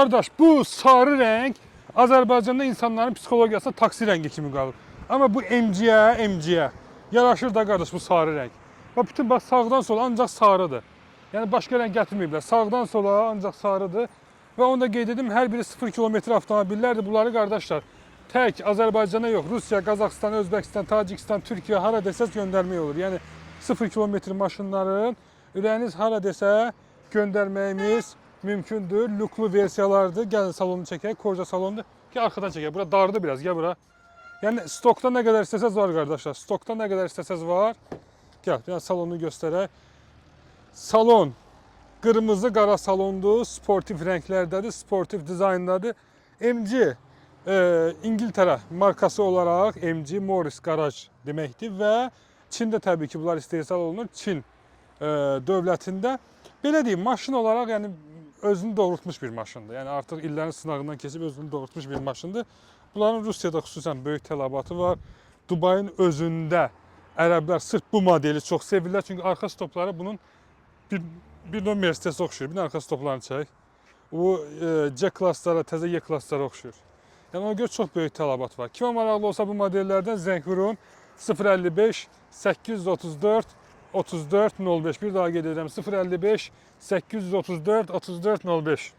Kardeş, bu sarı renk Azərbaycanda insanların psixologiyasında taksi rəngi kimi qalır. Amma bu MG-yə yaraşır da qardaş bu sarı renk. Bax bütün bax sağdan sola ancaq sarıdır. Yəni başqa rəng gətirməyiblər. Sağdan sola ancaq sarıdır. Və onu da qeyd edim, hər biri 0 kilometr avtomobillərdir. Bunları qardaşlar tək Azərbaycana yox, Rusiya, Qazaxıstan, Özbəkistan, Tacikistan, Türkiyə hara desəz göndərmək olur. Yəni 0 kilometr maşınların ürəyiniz hara desə göndərməyimiz mümkündür. Luklu versiyalardır. Gəlin salonu çəkək. Korca salondur. Ki arxadan çəkək. Bura dardı biraz. Gəl bura. Yəni stokda nə qədər istəsəz var qardaşlar. Stokda nə qədər istəsəz var. Gəl, biraz salonu göstərək. Salon qırmızı qara salondur. Sportiv rənglərdədir. Sportiv dizayndadır. MG İngiltərə markası olaraq MG Morris Garaj deməkdir və Çində təbii ki bunlar istehsal olunur. Çin dövlətində. Belə deyim, maşın olaraq yəni özünü doğrultmuş bir maşındır. Yəni artıq illərin sınağından keçib özünü doğrultmuş bir maşındır. Bunların Rusiyada xüsusən böyük tələbatı var. Dubayın özündə ərəblər sırf bu modeli çox sevirlər. Çünki arxa stopları bunun bir növ Mercedes oxşuyur. Bir də arxa stoplarını çək. Bu C klasslara, təzə Y klasslara oxşuyur. Yəni ona görə çox böyük tələbat var. Kimə maraqlı olsa bu modellərdən zəng vurun. 055 834 34 05. Bir daha qeyd edirəm. 055 834 34 05.